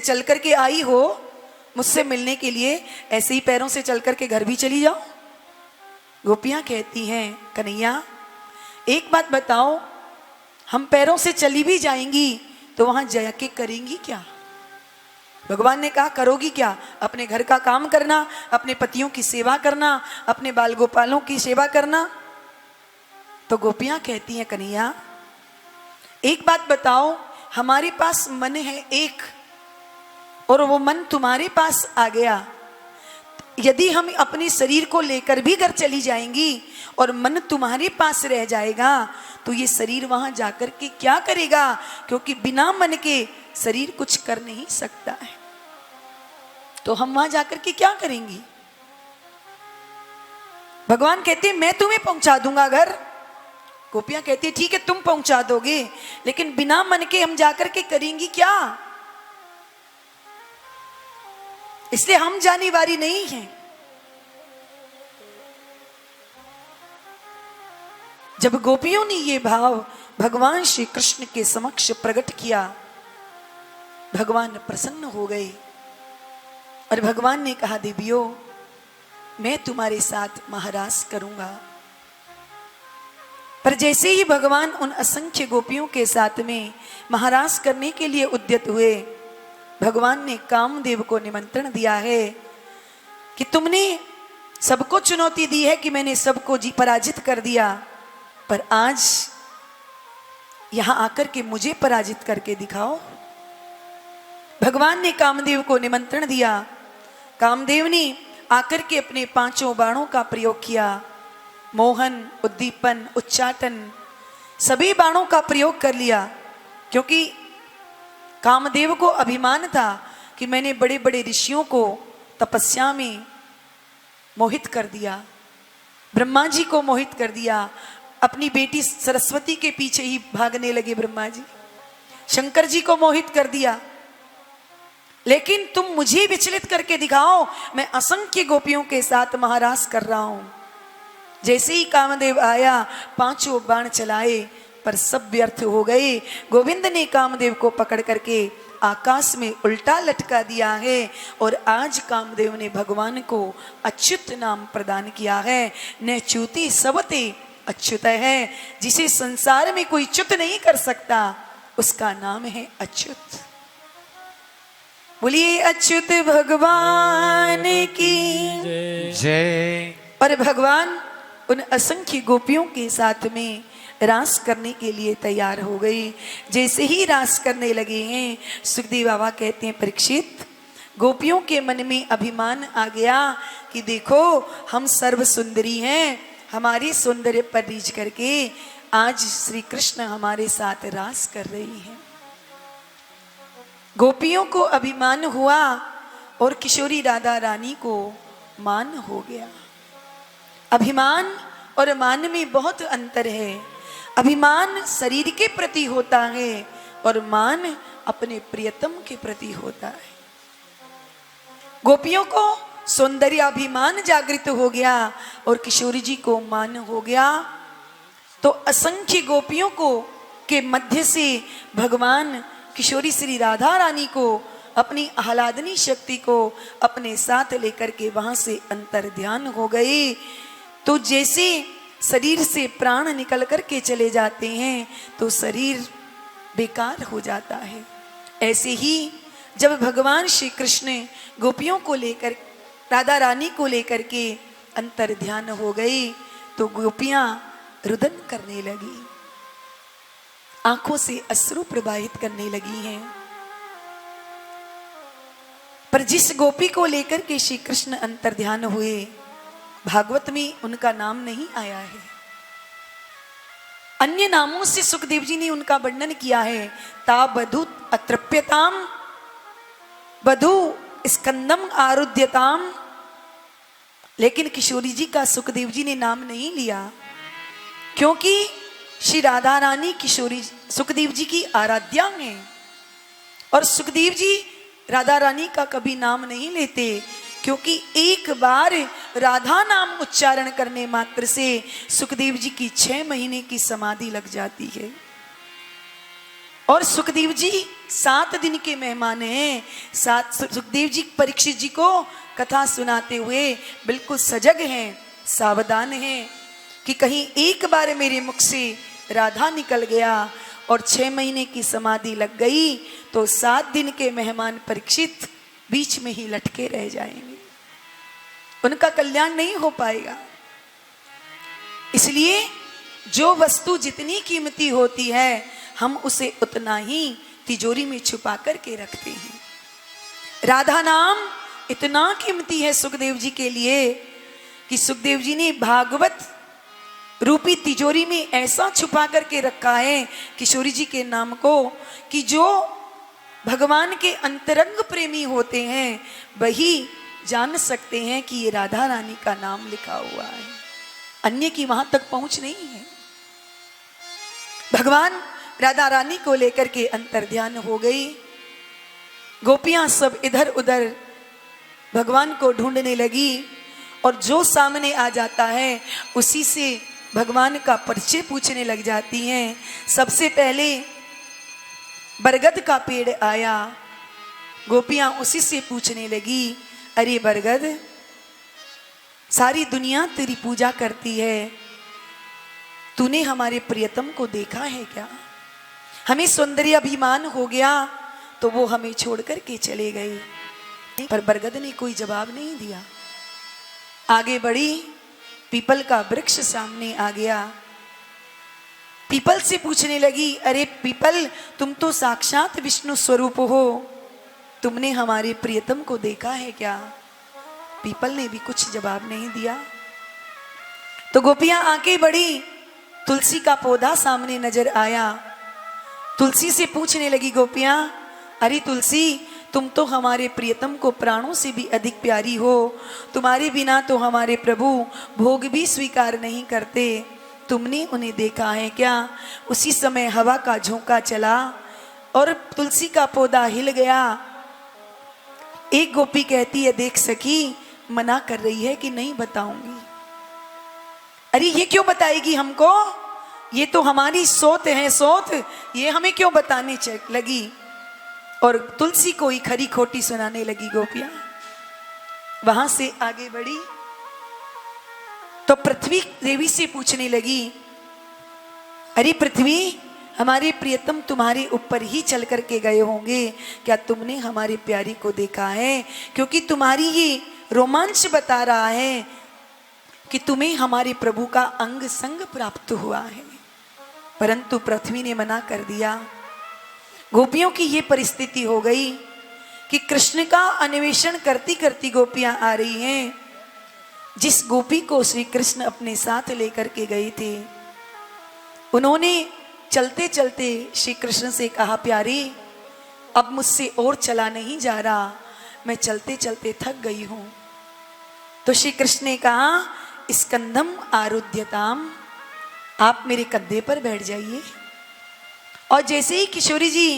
चल करके आई हो मुझसे मिलने के लिए, ऐसे ही पैरों से चल करके घर भी चली जाओ। गोपियां कहती हैं कन्हैया एक बात बताओ, हम पैरों से चली भी जाएंगी तो वहां जाके करेंगी क्या? भगवान ने कहा करोगी क्या? अपने घर का काम करना, अपने पतियों की सेवा करना, अपने बाल गोपालों की सेवा करना। तो गोपियां कहती हैं कन्हैया एक बात बताओ, हमारे पास मन है एक और वो मन तुम्हारे पास आ गया, यदि हम अपने शरीर को लेकर भी घर चली जाएंगी और मन तुम्हारे पास रह जाएगा तो ये शरीर वहां जाकर के क्या करेगा? क्योंकि बिना मन के शरीर कुछ कर नहीं सकता है, तो हम वहां जाकर के क्या करेंगी? भगवान कहते हैं मैं तुम्हें पहुंचा दूंगा घर। गोपियां कहती है ठीक है तुम पहुंचा दोगे, लेकिन बिना मन के हम जाकर के करेंगी क्या? इसलिए हम जाने वाली नहीं हैं। जब गोपियों ने ये भाव भगवान श्री कृष्ण के समक्ष प्रकट किया, भगवान प्रसन्न हो गए और भगवान ने कहा देवियों मैं तुम्हारे साथ महारास करूंगा। पर जैसे ही भगवान उन असंख्य गोपियों के साथ में महारास करने के लिए उद्यत हुए, भगवान ने कामदेव को निमंत्रण दिया है कि तुमने सबको चुनौती दी है कि मैंने सबको पराजित कर दिया, पर आज यहां आकर के मुझे पराजित करके दिखाओ। भगवान ने कामदेव को निमंत्रण दिया। कामदेव ने आकर के अपने 5 बाणों का प्रयोग किया। मोहन, उद्दीपन, उच्चाटन सभी बाणों का प्रयोग कर लिया, क्योंकि कामदेव को अभिमान था कि मैंने बड़े बड़े ऋषियों को तपस्या में मोहित कर दिया, ब्रह्मा जी को मोहित कर दिया। अपनी बेटी सरस्वती के पीछे ही भागने लगे ब्रह्मा जी, शंकर जी को मोहित कर दिया। लेकिन तुम मुझे विचलित करके दिखाओ, मैं असंख्य गोपियों के साथ महारास कर रहा हूं। जैसे ही कामदेव आया 5 बाण चलाए, पर सब व्यर्थ हो गए। गोविंद ने कामदेव को पकड़ करके आकाश में उल्टा लटका दिया है और आज कामदेव ने भगवान को अच्युत नाम प्रदान किया है। न च्युति सबते अच्युत है, जिसे संसार में कोई च्युत नहीं कर सकता उसका नाम है अच्युत। बोलिए अच्युत भगवान की जय। और भगवान उन असंख्य गोपियों के साथ में रास करने के लिए तैयार हो गई। जैसे ही रास करने लगे हैं, सुखदेव बाबा कहते हैं परीक्षित गोपियों के मन में अभिमान आ गया कि देखो हम सर्व सुंदरी हैं, हमारे सौंदर्य पर रीझ करके आज श्री कृष्ण हमारे साथ रास कर रही हैं। गोपियों को अभिमान हुआ और किशोरी राधा रानी को मान हो गया। अभिमान और मान में बहुत अंतर है। अभिमान शरीर के प्रति होता है और मान अपने प्रियतम के प्रति होता है। गोपियों को सौंदर्य अभिमान जागृत हो गया और किशोरी जी को मान हो गया, तो असंख्य गोपियों को के मध्य से भगवान किशोरी श्री राधा रानी को अपनी आह्लादनी शक्ति को अपने साथ लेकर के वहां से अंतर ध्यान हो गए। तो जैसे शरीर से प्राण निकल करके चले जाते हैं तो शरीर बेकार हो जाता है, ऐसे ही जब भगवान श्री कृष्ण गोपियों को लेकर राधा रानी को लेकर के अंतर ध्यान हो गई तो गोपियां रुदन करने लगी, आंखों से अश्रु प्रवाहित करने लगी हैं। पर जिस गोपी को लेकर के श्री कृष्ण अंतर ध्यान हुए, भागवत में उनका नाम नहीं आया है। अन्य नामों से सुखदेव जी ने उनका वर्णन किया है। ता बधु अतृप्यताम, बधु स्कंदम आरुध्यताम, लेकिन किशोरी जी का सुखदेव जी ने नाम नहीं लिया, क्योंकि श्री राधा रानी किशोरी सुखदेव जी की आराध्या हैं और सुखदेव जी राधा रानी का कभी नाम नहीं लेते, क्योंकि एक बार राधा नाम उच्चारण करने मात्र से सुखदेव जी की 6 महीने की समाधि लग जाती है। और सुखदेव जी 7 दिन के मेहमान हैं। सुखदेव जी परीक्षित जी को कथा सुनाते हुए बिल्कुल सजग हैं, सावधान हैं कि कहीं एक बार मेरे मुख से राधा निकल गया और 6 महीने की समाधि लग गई तो 7 दिन के मेहमान परीक्षित बीच में ही लटके रह जाएंगे, उनका कल्याण नहीं हो पाएगा। इसलिए जो वस्तु जितनी कीमती होती है हम उसे उतना ही तिजोरी में छुपा करके रखते हैं। राधा नाम इतना कीमती है सुखदेव जी के लिए कि सुखदेव जी ने भागवत रूपी तिजोरी में ऐसा छुपा करके रखा है किशोरी जी के नाम को कि जो भगवान के अंतरंग प्रेमी होते हैं वही जान सकते हैं कि ये राधा रानी का नाम लिखा हुआ है, अन्य की वहां तक पहुंच नहीं है। भगवान राधा रानी को लेकर के अंतर्ध्यान हो गई। गोपियां सब इधर उधर भगवान को ढूंढने लगी और जो सामने आ जाता है उसी से भगवान का परिचय पूछने लग जाती हैं। सबसे पहले बरगद का पेड़ आया, गोपियां उसी से पूछने लगी, अरे बरगद, सारी दुनिया तेरी पूजा करती है, तूने हमारे प्रियतम को देखा है क्या? हमें सौंदर्य अभिमान हो गया तो वो हमें छोड़ करके चले गए। पर बरगद ने कोई जवाब नहीं दिया। आगे बढ़ी, पीपल का वृक्ष सामने आ गया। पीपल से पूछने लगी, अरे पीपल, तुम तो साक्षात विष्णु स्वरूप हो, तुमने हमारे प्रियतम को देखा है क्या? पीपल ने भी कुछ जवाब नहीं दिया। तो गोपियां आगे बढ़ी, तुलसी का पौधा सामने नजर आया। तुलसी से पूछने लगी गोपियां, अरे तुलसी, तुम तो हमारे प्रियतम को प्राणों से भी अधिक प्यारी हो, तुम्हारे बिना तो हमारे प्रभु भोग भी स्वीकार नहीं करते, तुमने उन्हें देखा है क्या? उसी समय हवा का झोंका चला और तुलसी का पौधा हिल गया। एक गोपी कहती है, देख सखी, मना कर रही है कि नहीं बताऊंगी। अरे ये क्यों बताएगी हमको, ये तो हमारी सोत है, सोत, ये हमें क्यों बताने लगी? और तुलसी को ही खरी खोटी सुनाने लगी गोपियां। वहां से आगे बढ़ी तो पृथ्वी देवी से पूछने लगी, अरे पृथ्वी, हमारे प्रियतम तुम्हारे ऊपर ही चल करके गए होंगे, क्या तुमने हमारे प्यारी को देखा है? क्योंकि तुम्हारी ये रोमांच बता रहा है कि तुम्हें हमारे प्रभु का अंग संग प्राप्त हुआ है। परंतु पृथ्वी ने मना कर दिया। गोपियों की ये परिस्थिति हो गई कि कृष्ण का अन्वेषण करती करती गोपियां आ रही हैं। जिस गोपी को श्री कृष्ण अपने साथ लेकर के गए थे, उन्होंने चलते चलते श्री कृष्ण से कहा, प्यारे, अब मुझसे और चला नहीं जा रहा, मैं चलते चलते थक गई हूं। तो श्री कृष्ण ने कहा, स्कंदम आरुध्यताम, आप मेरे कंधे पर बैठ जाइए। और जैसे ही किशोरी जी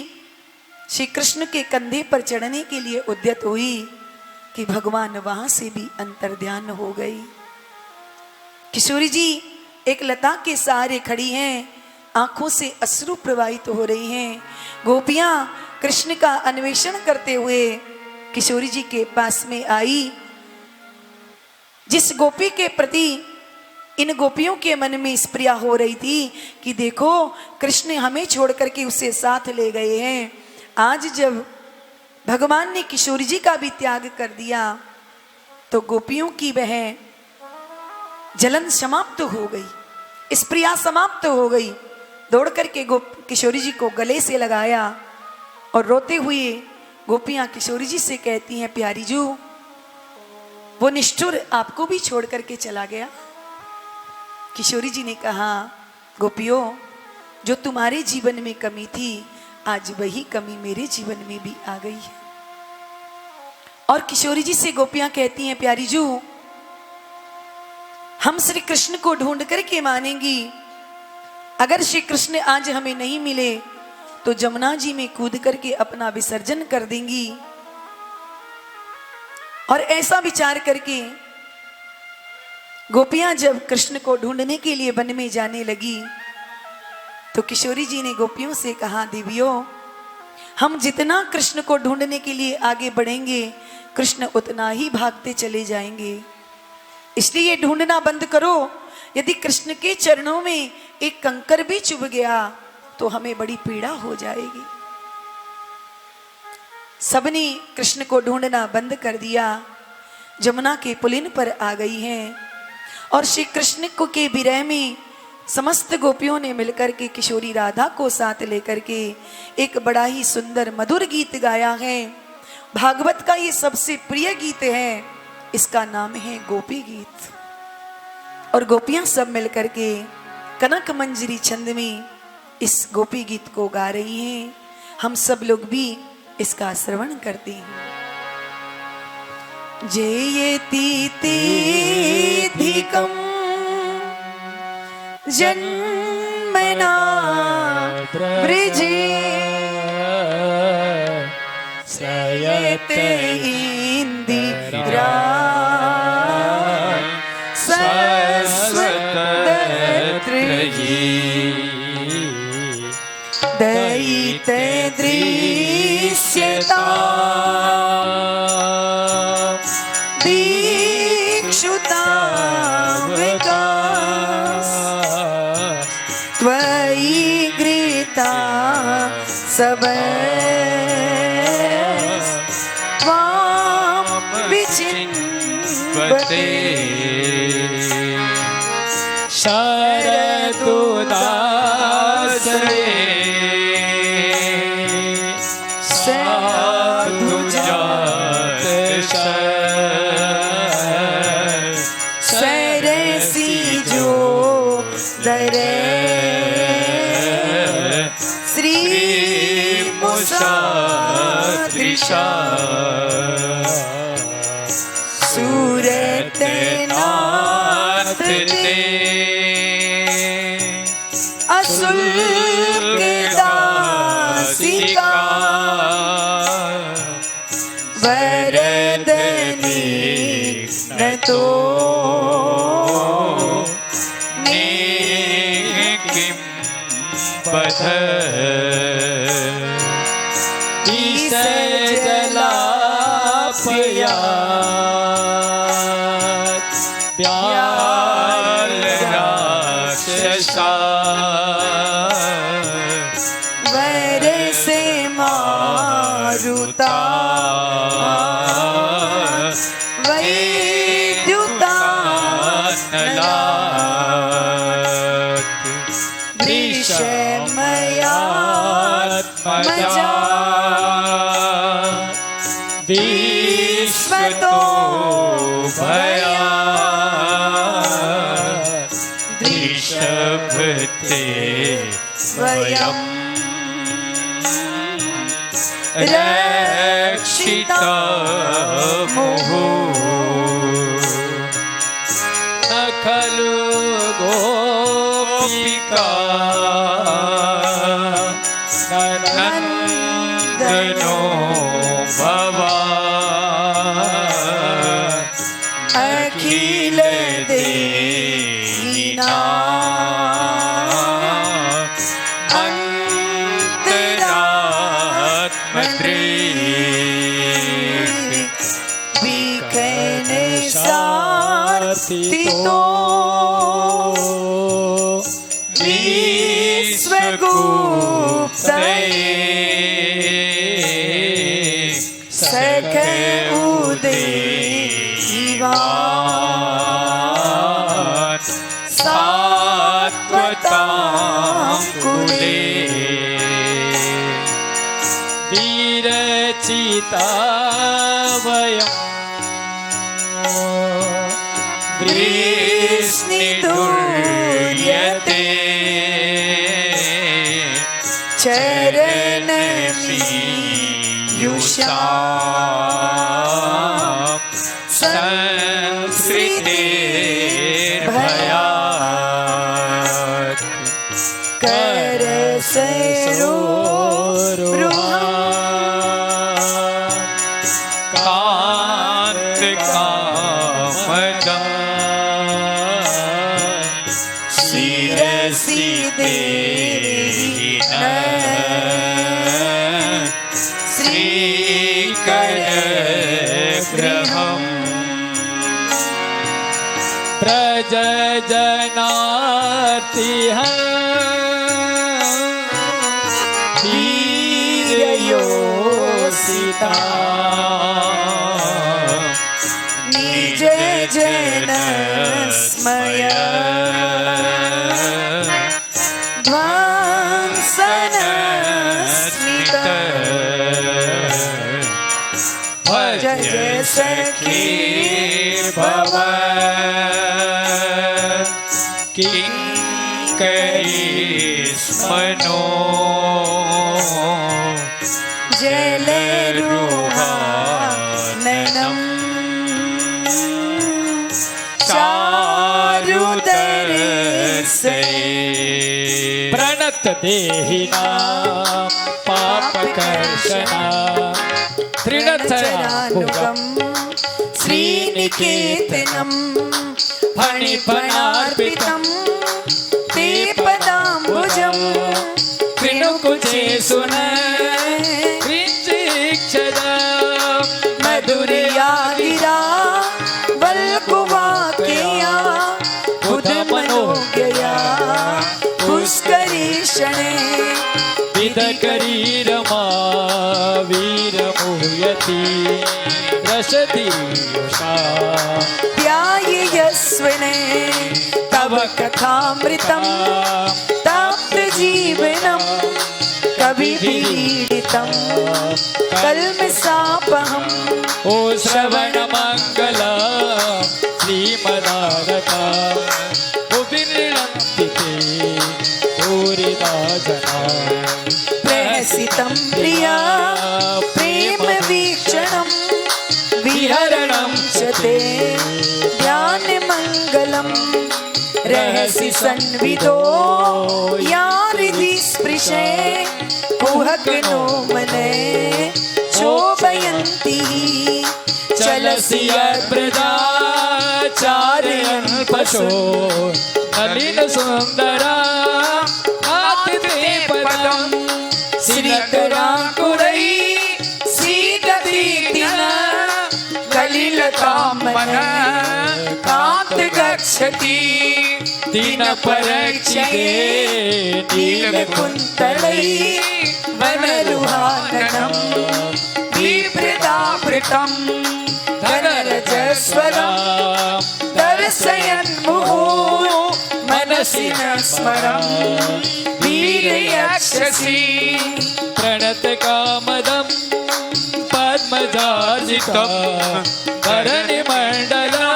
श्री कृष्ण के कंधे पर चढ़ने के लिए उद्यत हुई कि भगवान वहां से भी अंतर्ध्यान हो गई। किशोरी जी एक लता के सहारे खड़ी हैं, आंखों से अश्रु प्रवाहित हो रही हैं। गोपियां कृष्ण का अन्वेषण करते हुए किशोरी जी के पास में आई। जिस गोपी के प्रति इन गोपियों के मन में स्प्रिया हो रही थी कि देखो, कृष्ण हमें छोड़ करके उसे साथ ले गए हैं, आज जब भगवान ने किशोरी जी का भी त्याग कर दिया तो गोपियों की वह जलन समाप्त हो गई, स्प्रिया समाप्त हो गई। दौड़ करके किशोरी जी को गले से लगाया और रोते हुए गोपियां किशोरी जी से कहती हैं, प्यारी जू, वो निष्ठुर आपको भी छोड़ करके चला गया? किशोरी जी ने कहा, गोपियों, जो तुम्हारे जीवन में कमी थी, आज वही कमी मेरे जीवन में भी आ गई है। और किशोरी जी से गोपियां कहती हैं, प्यारी जू, हम श्री कृष्ण को ढूंढ करके मानेंगी, अगर श्री कृष्ण आज हमें नहीं मिले तो जमुना जी में कूद करके अपना विसर्जन कर देंगी। और ऐसा विचार करके गोपियां जब कृष्ण को ढूंढने के लिए वन में जाने लगी तो किशोरी जी ने गोपियों से कहा, देवियों, हम जितना कृष्ण को ढूंढने के लिए आगे बढ़ेंगे, कृष्ण उतना ही भागते चले जाएंगे। इसलिए ढूंढना बंद करो। यदि कृष्ण के चरणों में एक कंकर भी चुभ गया तो हमें बड़ी पीड़ा हो जाएगी। सबने कृष्ण को ढूंढना बंद कर दिया। जमुना के पुलिन पर आ गई हैं और श्री कृष्ण को के विरह में समस्त गोपियों ने मिलकर के किशोरी राधा को साथ लेकर के एक बड़ा ही सुंदर मधुर गीत गाया है। भागवत का ये सबसे प्रिय गीत है। इसका नाम है गोपी गीत। और गोपियां सब मिलकर के कनक मंजरी छंद में इस गोपी गीत को गा रही हैं। हम सब लोग भी इसका श्रवण करते हैं। जयति तीधिकं जन्मना ब्रजे सयते इंदिरा दयिते दृश्यता दीक्षुता विकास त्वयि गृहीता सब त्वां विचिन्वते शरदुदासरे सरसी जो दरे श्री मुसादृशा सूरत नाथ ते असुल्क दासिका वरदनी न तो ने किं पथ ईसजलापया व्यालराक्षसा वरसे मारुता मजा विश्वतो भया दृषभते स्वयं रक्षिता मुहु न खलु गोपिका नन्दनो भवान् अखिल दीना अंतरात्मदृक् विघ्न सार्थितो विश्वगुप्तये सख उदेवान् सात्वतां कुले विरचिता वयं वृष्णिदुर्यते चरण पीयूषा संस्कृतेर्भयात् कर कांत कामदा शिरसि देहि गृहम् प्रजजनार्तिः वीर्योषिता निज जन स्मय ध्वंसन स्मित भज सखी भव किङ्करीष्मनो जलरुहाननं चारुदर्शये प्रणत देहिना पापकर्षणा त्रिणचरानुगं श्रीनिकेतनं फणिफणार्पितं ते पदाम्बुजं कृणुकुचे सुन कृञ्चिक्षदा मधुरिया गिरा वल्कुवाक्यया बुधमनोज्ञया पुष्करीषणे विदकरी रमा वीरमुह्यति रसति युषा ध्यायस्वने तव कथामृतं ताप्तजीवनं कविभिरीडितं कल्मषापहम् ओ श्रवणमङ्गला श्रीमदारता उभिनृणन्ति ते पूरिता जना प्रहसितं प्रिया प्रेमवीक्षणं विहरणं च ते ध्यानमङ्गलं रहसि संविदो या हृदि स्पृशे कुहकनो मने शोभयन्ती चलसि यत्प्रजाचारयन् पशो नलिन सुन्दरा आतिथे पदम् श्रीकराङ्कुरै सीदतीतिन कलिलतामन कान्त गच्छति दीनपरक्षिते नीलकुन्तलै वनरुहाननं विप्रदावृतं धनरजस्वरं दर्शयन्मुहो मनसि न स्मरं वीरयक्षसि प्रणतकामदं पद्मजार्जितं धरणिमण्डलं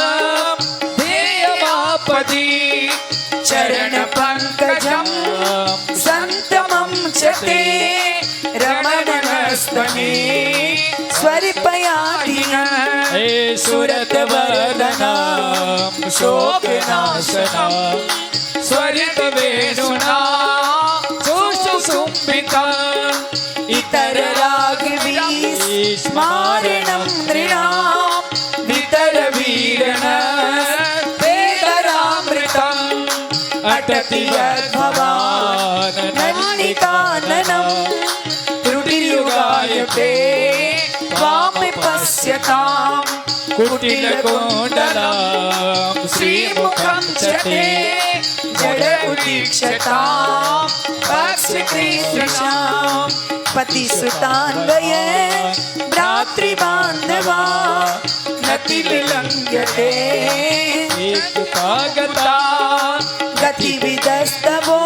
ध्येयमापति चरणपङ्कजं सन्तमं च ते रमणनस्तमे स्वरिपयादिन हे सुरतवदनं शोकनाशनं स्वरितवेणुना सुषुम्बितम् इतररागवीस्मारणं नृणां वितरवीरण वेदरामृतम् अटति यद्भवान् नन्दिकाननं त्रुटियुगायते त्वां पश्यतां कुटिलकुण्डलं श्रीमुखं च ते जड उदीक्षतां पक्षकृष्णां पतिसुतान्वय भ्रातृबान्धवा नतिविलङ्घ्यते एकतागता गतिविदस्तवो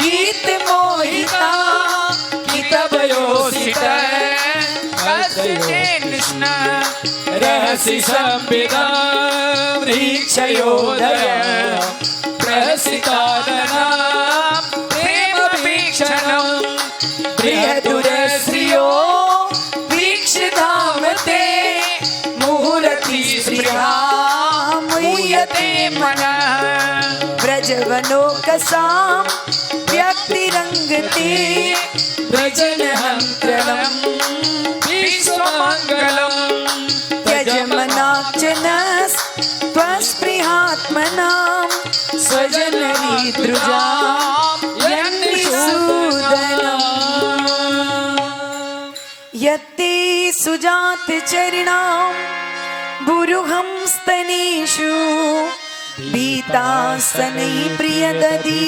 गीतमोहिता हितभयोषित कृष्ण रहसि संविदा ह्रीक्षयोदय प्रहसितानना प्रेमवीक्षणं बृहदुरश्रियो वीक्षितामते मुहुरति स्पृहा मुह्यते मनः व्रजवनोकसां व्यक्तिरङ्गते व्रजनहन्त्रलं विश्वमङ्गलं त्यजमनार्चनस्त्वस्पृहात्मनां स्वजनरीदृजां यन्निसूदनम् यत्ते सुजात चरणां बुरुहं स्तनेषु बीतास्तनैः प्रियदधि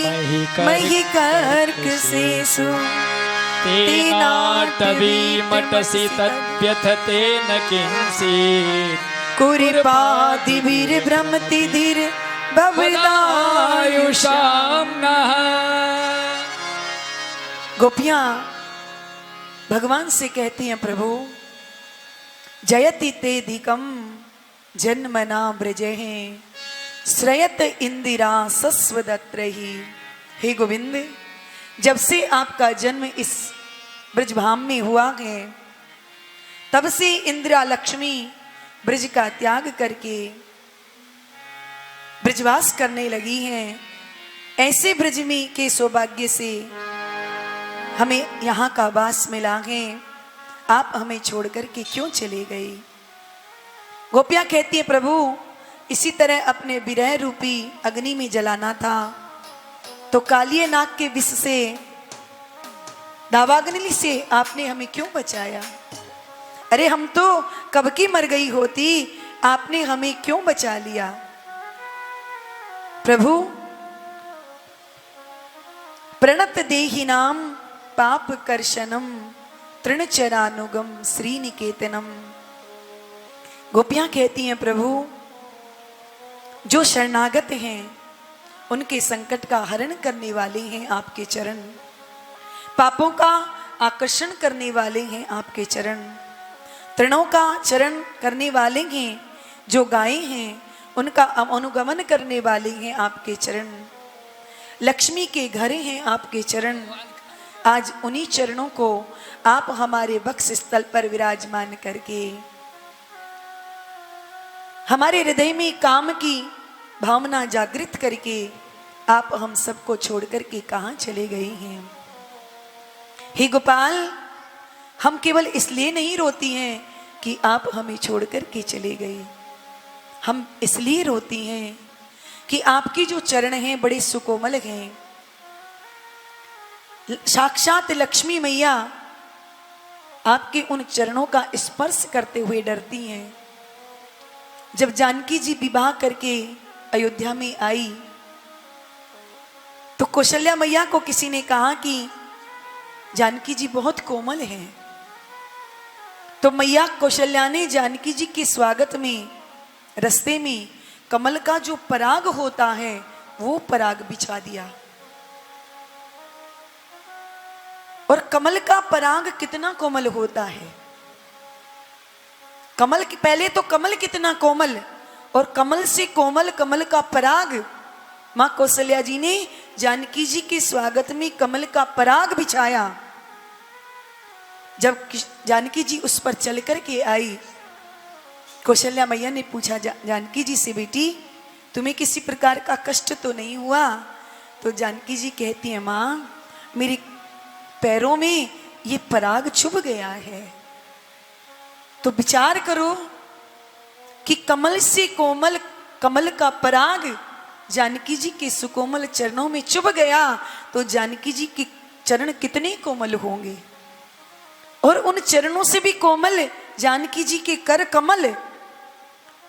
महि कर्कसेषु तेनाटवीमटसि तद्व्यथते न किंचित् कुरिपादिभिर्भ्रमति धीर भवदायुषां नः। गोपियां भगवान से कहती हैं, प्रभु जयति तेधिकम जन्मना ब्रजेः श्रयत इंदिरा सस्वदत्रहि। हे गोविंद, जब से आपका जन्म इस ब्रजधाम में हुआ है, तब से इंदिरा लक्ष्मी ब्रज का त्याग करके ब्रजवास करने लगी हैं। ऐसे ब्रज में के सौभाग्य से हमें यहाँ का वास मिला है, आप हमें छोड़ करके क्यों चले गए? गोपियां कहती है, प्रभु इसी तरह अपने विरह रूपी अग्नि में जलाना था तो कालिये नाग के विष से, दावाग्नि से आपने हमें क्यों बचाया? अरे हम तो कब की मर गई होती, आपने हमें क्यों बचा लिया? प्रभु प्रणत देहिनाम पाप कर्षणम तृणचरानुगम श्रीनिकेतनम। गोपियां कहती हैं, प्रभु जो शरणागत हैं उनके संकट का हरण करने वाले हैं आपके चरण, पापों का आकर्षण करने वाले हैं आपके चरण, तृणों का चरण करने वाले हैं, जो गायें हैं उनका अनुगमन करने वाले हैं आपके चरण, लक्ष्मी के घर हैं आपके चरण। आज उन्हीं चरणों को आप हमारे वक्ष स्थल पर विराजमान करके हमारे हृदय में काम की भावना जागृत करके आप हम सबको छोड़ करके कहां चले गए हैं? हे गोपाल, हम केवल इसलिए नहीं रोती हैं कि आप हमें छोड़ करके चले गए, हम इसलिए रोती हैं कि आपके जो चरण हैं बड़े सुकोमल हैं। साक्षात लक्ष्मी मैया आपके उन चरणों का स्पर्श करते हुए डरती हैं। जब जानकी जी विवाह करके अयोध्या में आई तो कौशल्या मैया को किसी ने कहा कि जानकी जी बहुत कोमल हैं, तो मैया कौशल्या ने जानकी जी के स्वागत में रास्ते में कमल का जो पराग होता है वो पराग बिछा दिया। और कमल का पराग कितना कोमल होता है, कमल की पहले तो कमल कितना कोमल, और कमल से कोमल कमल का पराग। मां कौशल्या जी ने जानकी जी के स्वागत में कमल का पराग बिछाया। जब जानकी जी उस पर चल करके आई, कौशल्या मैया ने पूछा जानकी जी से, बेटी तुम्हें किसी प्रकार का कष्ट तो नहीं हुआ? तो जानकी जी कहती है, मां मेरे पैरों में ये पराग चुभ गया है। तो विचार करो कि कमल से कोमल कमल का पराग जानकी जी के सुकोमल चरणों में चुभ गया तो जानकी जी के चरण कितने कोमल होंगे, और उन चरणों से भी कोमल जानकी जी के कर कमल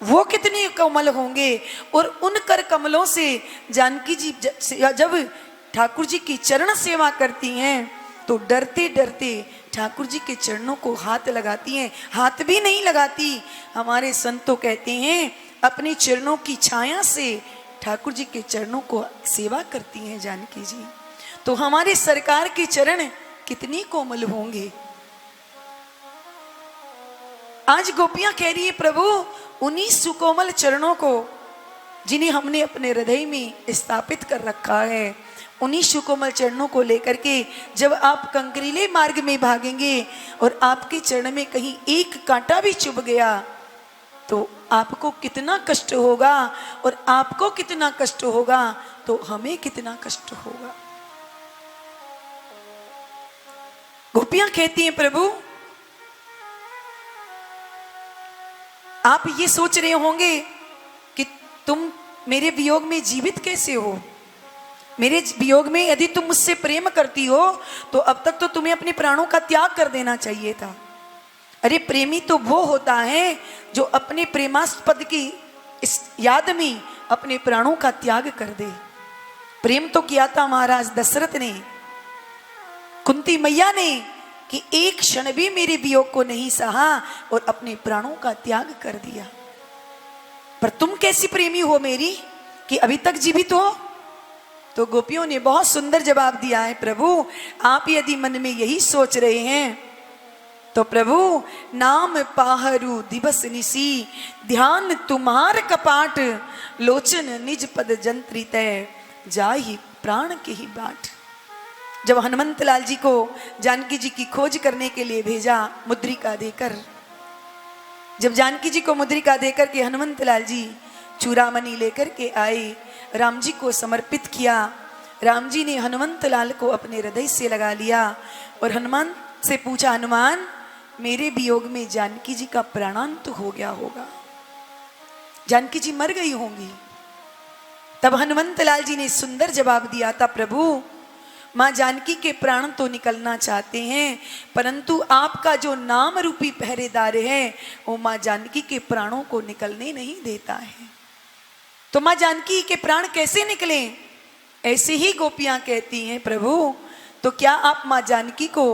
वो कितने कोमल होंगे। और उन कर कमलों से जानकी जी जब ठाकुर जी की चरण सेवा करती हैं तो डरते डरते ठाकुर जी के चरणों को हाथ लगाती हैं। हाथ भी नहीं लगाती, हमारे संतों कहते हैं अपने चरणों की छाया से ठाकुर जी के चरणों को सेवा करती हैं जानकी जी। तो हमारे सरकार के चरण कितनी कोमल होंगे। आज गोपियां कह रही है, प्रभु उन्हीं सुकोमल चरणों को जिन्हें हमने अपने हृदय में स्थापित कर रखा है, उन्हीं सुकोमल चरणों को लेकर के जब आप कंकरीले मार्ग में भागेंगे और आपके चरण में कहीं एक कांटा भी चुभ गया तो आपको कितना कष्ट होगा, और आपको कितना कष्ट होगा तो हमें कितना कष्ट होगा। गोपियां कहती हैं, प्रभु आप ये सोच रहे होंगे कि तुम मेरे वियोग में जीवित कैसे हो, मेरे वियोग में यदि तुम मुझसे प्रेम करती हो तो अब तक तो तुम्हें अपने प्राणों का त्याग कर देना चाहिए था। अरे प्रेमी तो वो होता है जो अपने प्रेमास्पद की इस याद में अपने प्राणों का त्याग कर दे। प्रेम तो किया था महाराज दशरथ ने, कुंती मैया ने, कि एक क्षण भी मेरे वियोग को नहीं सहा और अपने प्राणों का त्याग कर दिया। पर तुम कैसी प्रेमी हो मेरी कि अभी तक जीवित हो? तो गोपियों ने बहुत सुंदर जवाब दिया है, प्रभु आप यदि मन में यही सोच रहे हैं तो प्रभु नाम पाहरू दिवस निसी, ध्यान तुम्हार कपाट, लोचन निज पद जंत्रित जाहि प्राण के ही बाट। जब हनुमंत लाल जी को जानकी जी की खोज करने के लिए भेजा मुद्रिका देकर, जब जानकी जी को मुद्रिका देकर के हनुमंत लाल जी चूड़ामणि लेकर के आए, राम जी को समर्पित किया। राम जी ने हनुमंत लाल को अपने हृदय से लगा लिया और हनुमान से पूछा, हनुमान मेरे वियोग में जानकी जी का प्राणांत हो गया होगा, जानकी जी मर गई होंगी। तब हनुमंत लाल जी ने सुंदर जवाब दिया था, प्रभु मां जानकी के प्राण तो निकलना चाहते हैं, परंतु आपका जो नाम रूपी पहरेदार है वो मां जानकी के प्राणों को निकलने नहीं देता है। तो मां जानकी के प्राण कैसे निकले? ऐसे ही गोपियां कहती हैं, प्रभु तो क्या आप मां जानकी को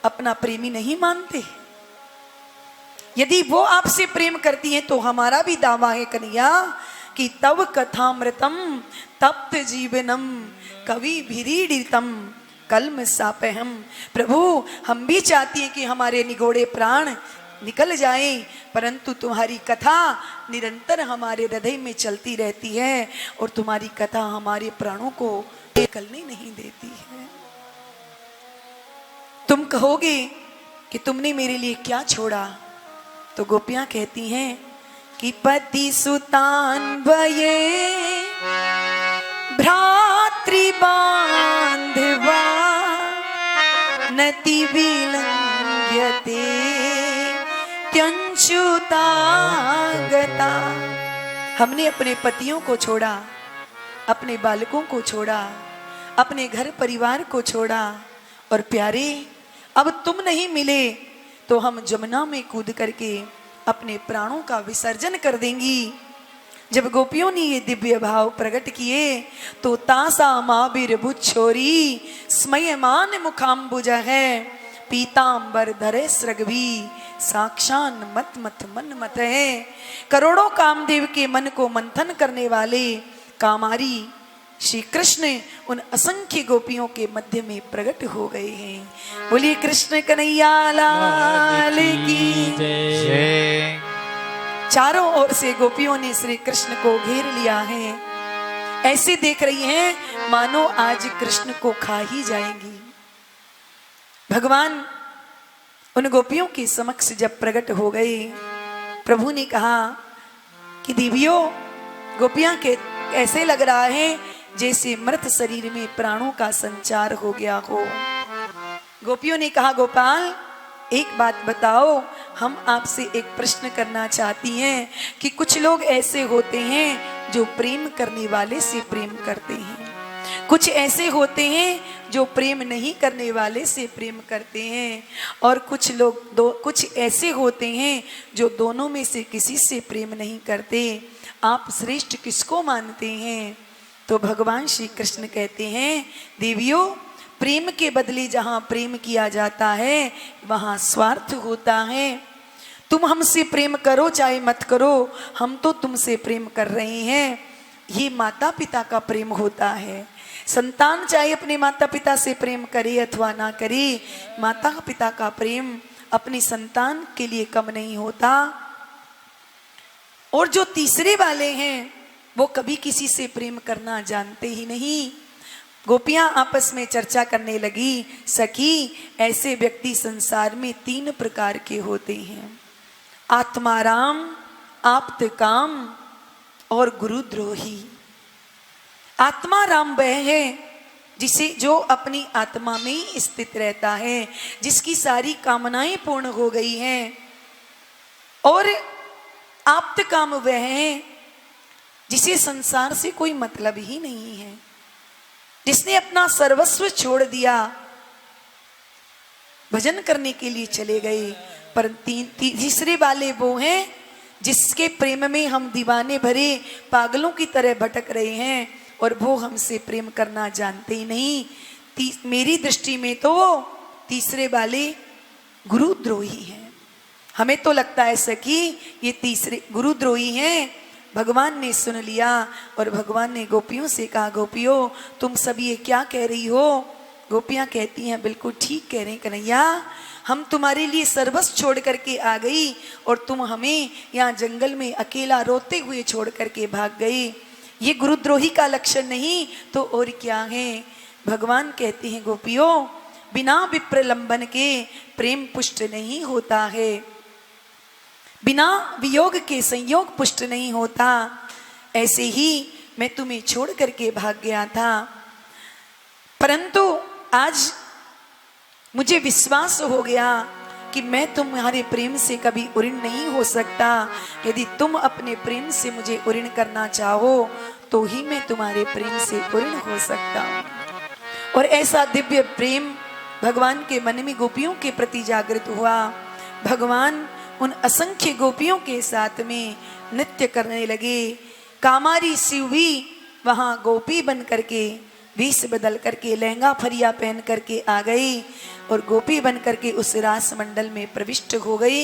अपना प्रेमी नहीं मानते? यदि वो आपसे प्रेम करती हैं तो हमारा भी दावा है कन्हैया कि तव कथामृतम तप्त जीवनम कवि भिरीडितम कल्म सापहम। प्रभु हम भी चाहती हैं कि हमारे निगोड़े प्राण निकल जाएं, परंतु तुम्हारी कथा निरंतर हमारे हृदय में चलती रहती है और तुम्हारी कथा हमारे प्राणों को निकलने नहीं देती है। तुम कहोगे कि तुमने मेरे लिए क्या छोड़ा? तो गोपियां कहती हैं कि पति सुतान भये भ्रातृ बांधवा नति विलंघ्यते त्यंशुता गता। हमने अपने पतियों को छोड़ा, अपने बालकों को छोड़ा, अपने घर परिवार को छोड़ा और प्यारे अब तुम नहीं मिले तो हम जमुना में कूद करके अपने प्राणों का विसर्जन कर देंगी। जब गोपियों ने ये दिव्य भाव प्रकट किए तो तासा माबिर बुच्छोरी स्मयमान मुखाम्बुज है पीतांबर धरे सृगभी साक्षान मत मत मन मत है। करोड़ों कामदेव के मन को मंथन करने वाले कामारी श्री कृष्ण उन असंख्य गोपियों के मध्य में प्रकट हो गए हैं। बोलिए कृष्ण कन्हैया लाल की जय। चारों ओर से गोपियों ने श्री कृष्ण को घेर लिया है, ऐसे देख रही हैं मानो आज कृष्ण को खा ही जाएंगी। भगवान उन गोपियों के समक्ष जब प्रकट हो गए, प्रभु ने कहा कि देवियों गोपियां के ऐसे लग रहा है जैसे मृत शरीर में प्राणों का संचार हो गया हो। गोपियों ने कहा, गोपाल एक बात बताओ, हम आपसे एक प्रश्न करना चाहती हैं कि कुछ लोग ऐसे होते हैं जो प्रेम करने वाले से प्रेम करते हैं, कुछ ऐसे होते हैं जो प्रेम नहीं करने वाले से प्रेम करते हैं, और कुछ ऐसे होते हैं जो दोनों में से किसी से प्रेम नहीं करते। आप श्रेष्ठ किसको मानते हैं? तो भगवान श्री कृष्ण कहते हैं, देवियों प्रेम के बदले जहाँ प्रेम किया जाता है वहाँ स्वार्थ होता है। तुम हमसे प्रेम करो चाहे मत करो, हम तो तुमसे प्रेम कर रहे हैं। ये माता पिता का प्रेम होता है। संतान चाहे अपने माता पिता से प्रेम करे अथवा ना करे, माता पिता का प्रेम अपनी संतान के लिए कम नहीं होता। और जो तीसरे वाले हैं वो कभी किसी से प्रेम करना जानते ही नहीं। गोपियां आपस में चर्चा करने लगी, सखी ऐसे व्यक्ति संसार में 3 प्रकार के होते हैं, आत्माराम, आप्त काम और गुरुद्रोही। आत्माराम वह है जो अपनी आत्मा में ही स्थित रहता है, जिसकी सारी कामनाएं पूर्ण हो गई हैं। और आप्त काम वह है जिसे संसार से कोई मतलब ही नहीं है, जिसने अपना सर्वस्व छोड़ दिया, भजन करने के लिए चले गए पर तीसरे वाले वो हैं जिसके प्रेम में हम दीवाने भरे पागलों की तरह भटक रहे हैं और वो हमसे प्रेम करना जानते ही नहीं। मेरी दृष्टि में तो तीसरे वाले गुरुद्रोही हैं। हमें तो लगता है सखी ये तीसरे गुरुद्रोही हैं। भगवान ने सुन लिया और भगवान ने गोपियों से कहा, गोपियों तुम सब ये क्या कह रही हो? गोपियां कहती हैं बिल्कुल ठीक कह रहे हैं कन्हैया, हम तुम्हारे लिए सर्वस्व छोड़ करके आ गई और तुम हमें यहाँ जंगल में अकेला रोते हुए छोड़ करके भाग गई। ये गुरुद्रोही का लक्षण नहीं तो और क्या है? भगवान कहते हैं गोपियों बिना विप्रलंबन के प्रेम पुष्ट नहीं होता है, बिना वियोग के संयोग पुष्ट नहीं होता। ऐसे ही मैं तुम्हें छोड़ करके भाग गया था, परंतु आज मुझे विश्वास हो गया कि मैं तुम्हारे प्रेम से कभी उऋण नहीं हो सकता। यदि तुम अपने प्रेम से मुझे उऋण करना चाहो तो ही मैं तुम्हारे प्रेम से उऋण हो सकता हूँ। और ऐसा दिव्य प्रेम भगवान के मन में गोपियों के प्रति जागृत हुआ। भगवान उन असंख्य गोपियों के साथ में नृत्य करने लगे। कामारी शिव भी वहां गोपी बन करके वेश बदल करके लहंगा फरिया पहन करके आ गई और गोपी बन करके उस रास मंडल में प्रविष्ट हो गई।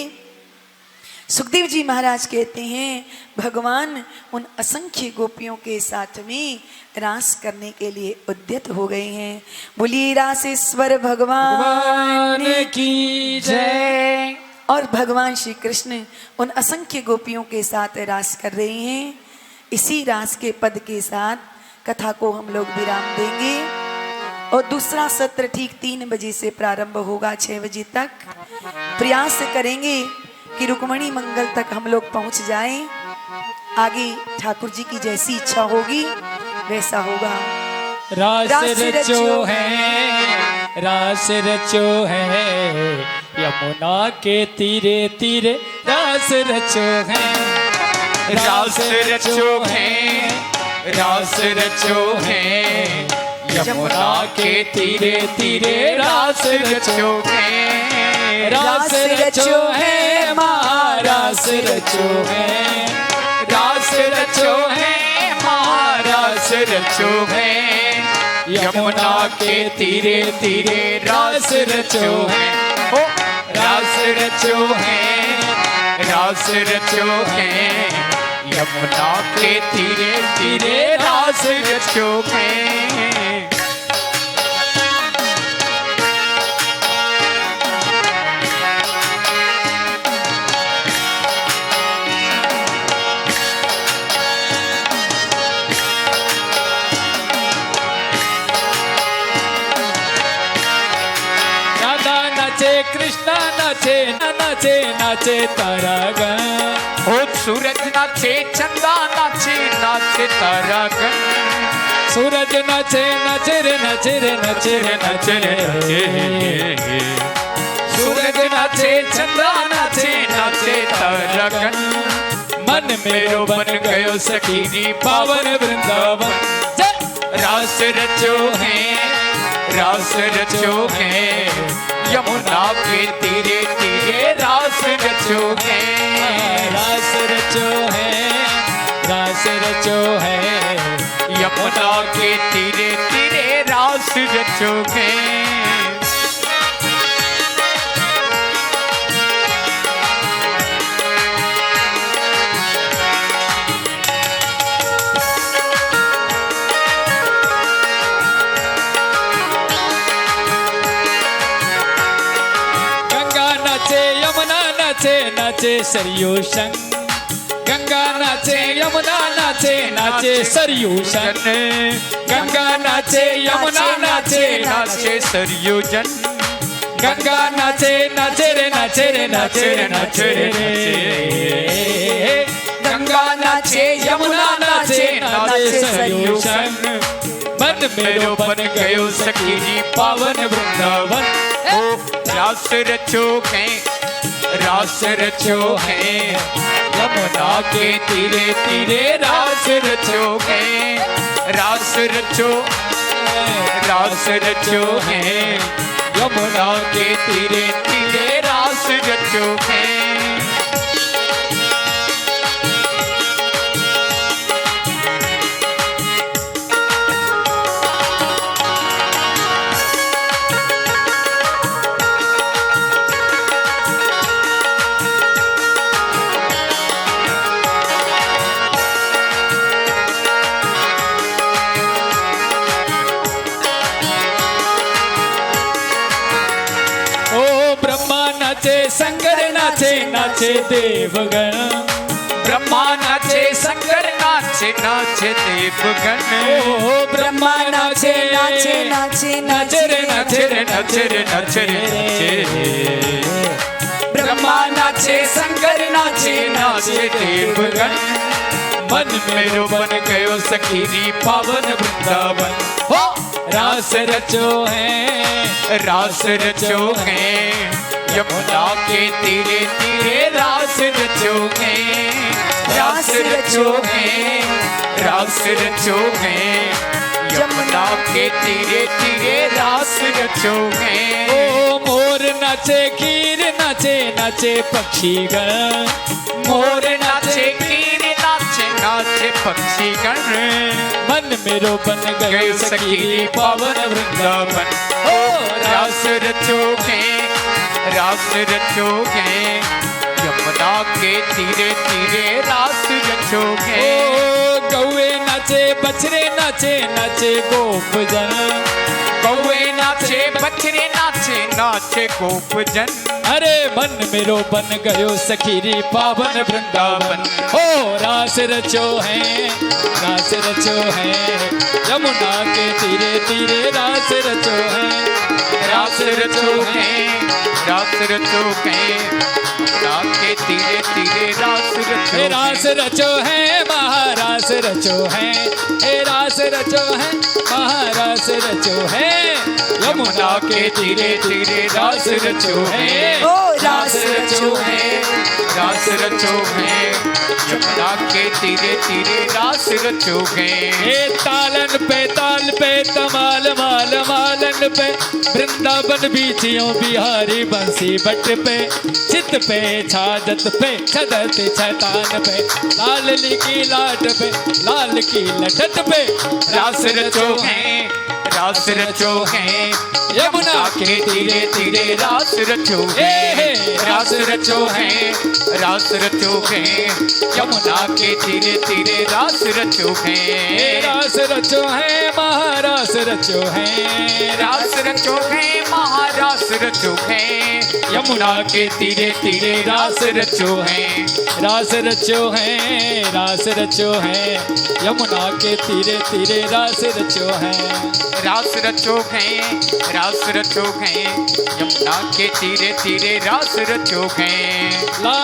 सुखदेव जी महाराज कहते हैं भगवान उन असंख्य गोपियों के साथ में रास करने के लिए उद्यत हो गए हैं। बोलिए रासेश्वर भगवान की जय। और भगवान श्री कृष्ण उन असंख्य गोपियों के साथ रास कर रहे हैं। इसी रास के पद के साथ कथा को हम लोग विराम देंगे और दूसरा सत्र ठीक 3 बजे से प्रारंभ होगा 6 बजे तक। प्रयास करेंगे कि रुक्मणी मंगल तक हम लोग पहुंच जाएं। आगे ठाकुर जी की जैसी इच्छा होगी वैसा होगा। रास रचो है, रास रचो है, यमुना के तीरे तीरे रास रचो है, रास रचो है, रास रचो है, यमुना के तीरे तीरे रास रचो है, रास रचो है, महारास रचो है, रास रचो है, महारास रचो है, यमुना के तीरे तीरे रास रचो है, ओ रास रचो है, रास रचो है, यमुना के तीरे तीरे रास रचो है। कृष्णा नाचे नाचे नाचे तारागण, ओ सूरज नाचे चंदा नाचे नाचे तारागण, सूरज नाचे नाचे रे नाचे रे नाचे रे नाचे रे, सूरज नाचे चंदा नाचे नाचे तारागण, मन मेरो बन गयो सखी पावन वृंदावन। रास रचो है, रास रचो है, यमुना के तीरे तीरे रास रचो है, रास रचो है, रास रचो है, यमुना के तीरे तीरे रास रचो है। नाचे सरयू संग, गंगा नाचे यमुना नाचे नाचे सरयू संग, गंगा नाचे यमुना नाचे नाचे सरयू जन, गंगा नाचे नाचे रे नाचे रे नाचे रे नाचे रे, गंगा नाचे यमुना नाचे नाचे सरयू संग, मन मेरो बन गयो सखी पावन वृंदावन। रास रचो है, रास रचो है, यमुना के तीरे तीरे रास रचो है, रास रचो, रास रचो है, यमुना के तीरे तीरे रास रास रचो है। नाचे शंकर नाचे नाचे देवगण, ब्रह्मा नाचे शंकर नाचे नाचे देवगण। ओ ब्रह्मा नाचे नाचे नाचे नाचे रे नाचे रे नाचे रे नाचे रे नाचे रे। ब्रह्मा नाचे शंकर नाचे नाचे देवगण। मन मेरो बन गयो सखीरी पावन वृंदावन। हो रास रचो है, रास रचो है, यमुना के तीरे तीरे रास रचो है। रास रचो है, रास रचो है, यमुना के तीरे तीरे रास रचो है। ओ मोर नाचे खीर नाचे नाचे पक्षी गण, मोर नाचे कीर नाचे नाचे पक्षी गण। मन मेरो बन गए सखी पावन वृंदावन। ओ रास रचो है, रास रचो है, यमुना के तीरे तीरे रास रचो है। ओ गौए नाचे बछड़े नाचे नाचे गोप जन, कौए नाचे बछड़े नाचे नाचे गोप जन। अरे मन मेरो बन गयो सखीरी पावन वृंदावन। हो रास रचो है, रास रचो है, यमुना के तीरे तीरे रास रचो है। रास रचो है, रास रचो है, यमुना के तीरे तीरे रास रचो हे रास रचो है, महारास रचो है, हे रास रचो है, महारास रचो है, यमुना के तीरे तीरे रास रचो है। ओ रास रचो है, रास रचो है, यमुना के तीरे तीरे रास रचो है। हे तालन पे ताल पे तमाल माल मालन पे, वृंदावन बीचियों बिहारी बंसी बट पे, चित पे छाजत पे छदत छतान पे, लाल की लाट पे लाल की लटत पे रास रचो है, रास रचो है, यमुना के तीरे तीरे रास रचो है। रास रचो है, रास रचो है, यमुना के तीरे तीरे रास रचो है। रास रचो है, महारास रचो है, रास रचो है, महारास रचो है, यमुना के तीरे तीरे रास रचो है। रास रचो है, रास रचो है, यमुना के तीरे तीरे रास रचो है। रास रचो है, रास रचो है, यमुना के तीरे तीरे रास रचो है। ला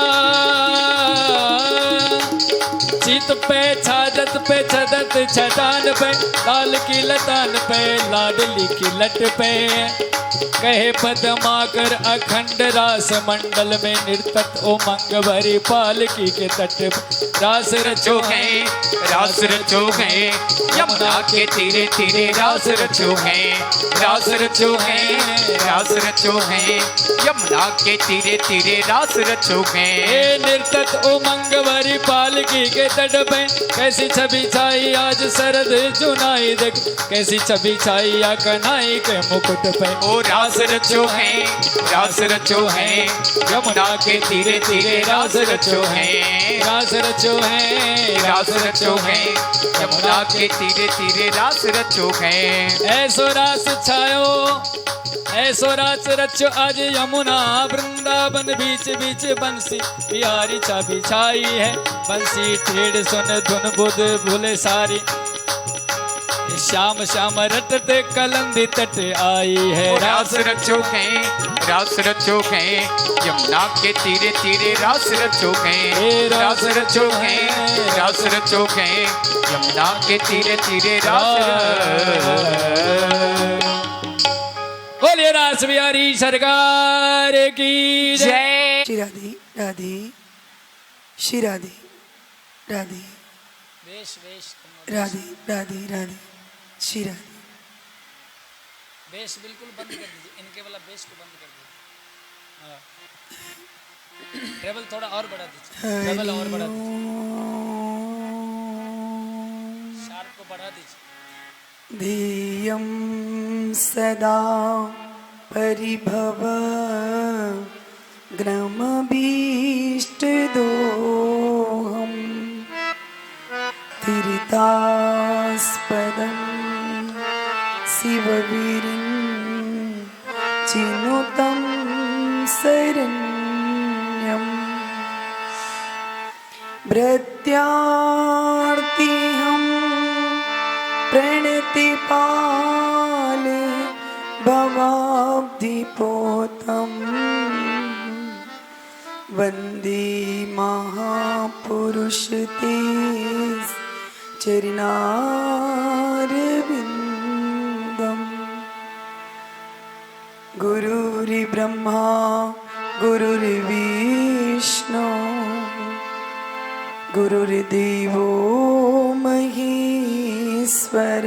चित पे छाजत पे छदत छटान पे, लाल की लतान पे लाडली की लट पे, कहे पदमाकर अखंड रास मंडल में नृतत उमंग भरी पालकी के तट पे। रास रचो है, रास रचो है, यमुना के तीरे तीरे रास रचो है। रास रचो है, रास रचो है, यमुना के तीरे तीरे रास रचो है। हे नृतत उमंग भरी पालकी के तट पे, कैसी छवि छाई आज शरद जुनाई देख, कैसी छवि छाई आ कन्हई के मुकुट पे। ओ रास रचो है, रास रचो है, यमुना के तीरे तीरे रास रचो है। रास रचो है, रास रचो है, यमुना के तीरे तीरे रास रचो है। ऐसो रास छायो, ऐसो रास रचो आज यमुना वृंदावन बीच बीच बंसी बिहारी छवि छाई है, बंसी टेढ़ सुन धुन बुध भूले सारी, श्याम श्याम रटते कलंदी तट आई है। रास रचो है, रास रचो है, यमुना के तीरे तीरे रास रचो है। रास रचो है, रास रचो है, यमुना के तीरे तीरे रास। बोलिए रास बिहारी सरकार की जय। श्री राधे राधे, श्री राधे राधे, राधे राधे राधे, श्री राधे। बेस बिल्कुल बंद कर दीजिए, इनके वाला बेस को बंद कर दीजिए। ट्रेबल थोड़ा और बढ़ा दीजिए, ट्रेबल और बढ़ा दीजिए, शार्प को बढ़ा दीजिए। ध्येयं सदा परिभव ग्रमभीष्टदोहम् तीर्थास्पदं शिववीरिं चिनुतं शरण्यम् भृत्यार्तिहं प्रणतिपाले भवाब्धिपोतम् वन्दे महापुरुष ते चरणारविन्दम्। गुरुर्ब्रह्मा गुरुर्विष्णु गुरुर्देवो महेश्वर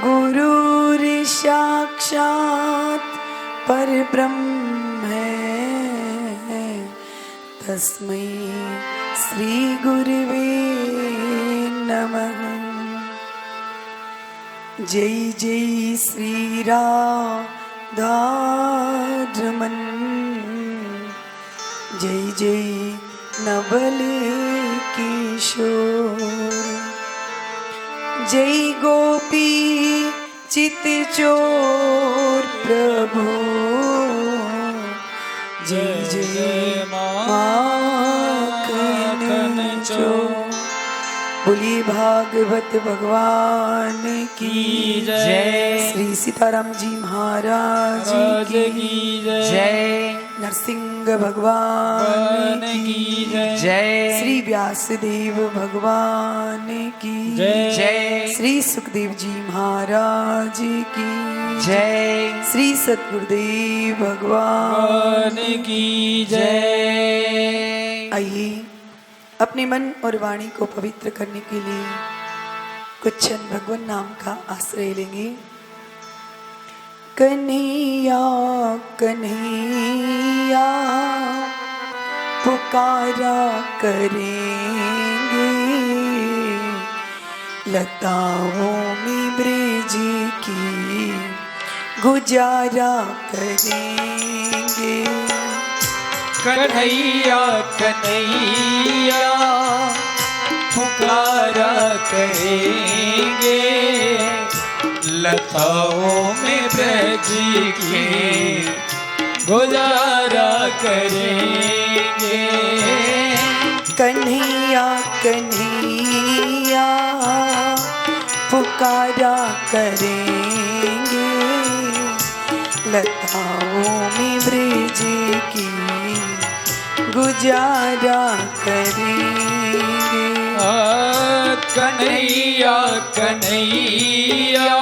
गुरुर्साक्षात् परब्रह्म तस्मै श्री गुरुवे नमः। जय जय श्री राधारमण जय जय नवल किशोर जय गोपी चित चोर प्रभु जय जय माखन चोर। बोलिए भागवत भगवान की जय। श्री सीताराम जी महाराज की जय। नरसिंह भगवान की जय। श्री व्यासदेव भगवान की जय। श्री सुखदेव जी महाराज की जय। श्री सतगुरुदेव भगवान की जय। आइए अपने मन और वाणी को पवित्र करने के लिए कुछ क्षण भगवान नाम का आश्रय लेंगे। कन्हैया कन्हैया पुकारा करेंगे लताओं में ब्रज की गुजारा करेंगे। कन्हैया कन्हैया पुकारा करेंगे लताओं में ब्रज के गुजारा करेंगे। कन्हैया कन्हैया पुकारा करेंगे लताओं में ब्रज की गुजारा करेंगे। कन्हैया कन्हैया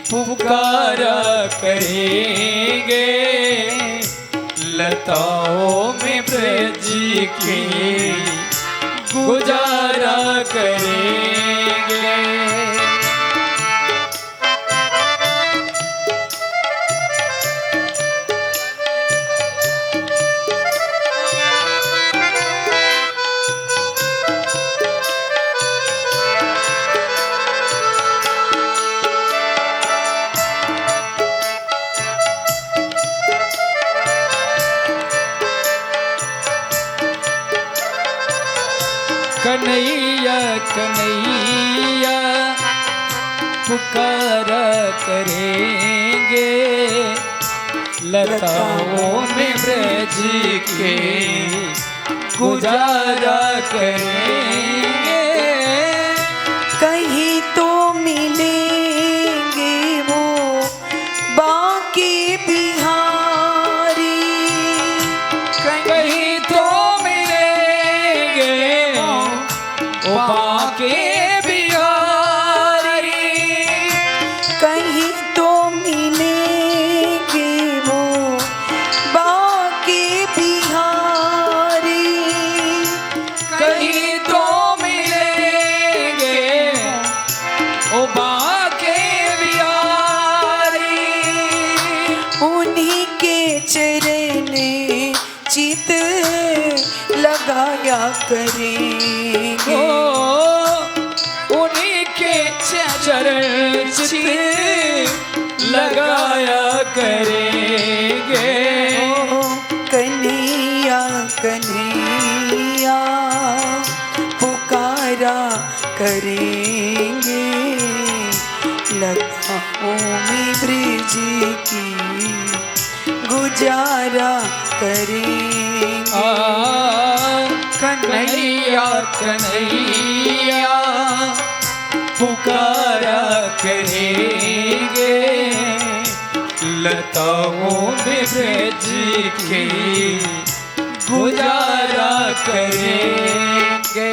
पुकारा करेंगे लताओं में ब्रज के गुजारा करेंगे। कन्हैया कन्हैया पुकारा करेंगे लताओं में ब्रज के गुजारा करेंगे। कहीं तो मिलेंगे वो बाकी बिहारी कहीं तो मिलेंगे वो बाके बिहारी कहीं तो मिलेंगे वो बाकी बिहारी कहीं तो लगाया करेंगे। उन्हीं के चरण चित लगाया करेंगे। कन्हैया कन्हैया पुकारा करेंगे, लताओं में ब्रिज की गुजारा करेंगे। कन्हैया कन्हैया पुकारा करेंगे, लताओं में ब्रज की गुजारा करेंगे।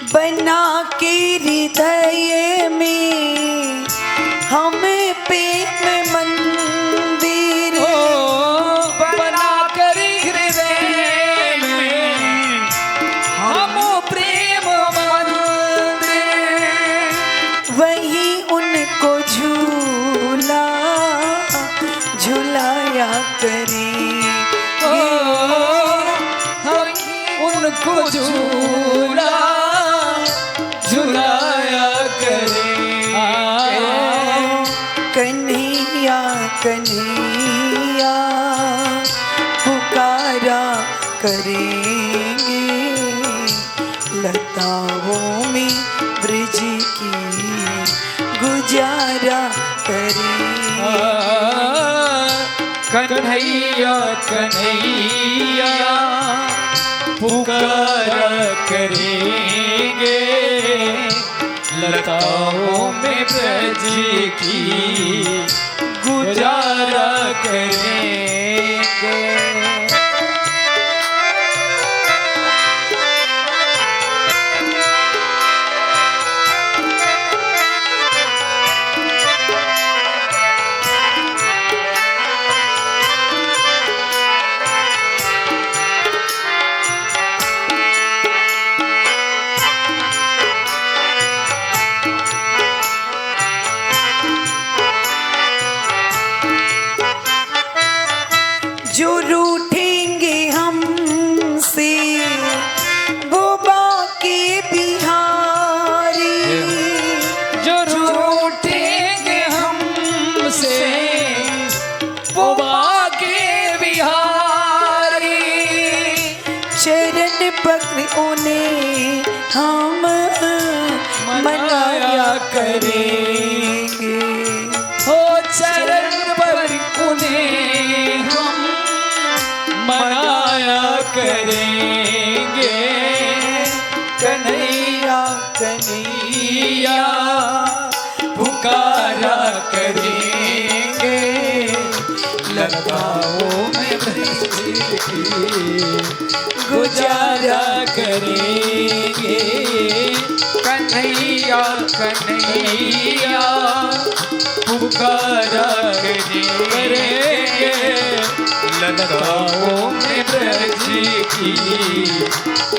बना के हृदय में हम प्रेम मंदिर, बना कर हृदय में हम प्रेम मंदिर, वही उनको झूला झुलाया करेंगे। हम उनको झूला झुलाया करेंगे। कन्हैया कन्हैया पुकारा करेंगे, लताओं में ब्रिज की गुजारा करेंगे। कन्हैया कन्हैया पुकारा करेंगे, लताओं में ब्रज की गुजारा करेंगे। जो रूठेंगे हमसे वो बाके बिहारी, जो रूठेंगे हमसे वो बाके बिहारी, चरण पकड़ उन्हें हम मनाया करेंगे। हो चरण पर उन्हें हम मनाया करेंगे। कन्हैया कन्हैया पुकारा करेंगे, लताओं में ब्रज की गुजारा करेंगे। कन्हैया कन्हैया पुकारा करेंगे, लताओं में ब्रज की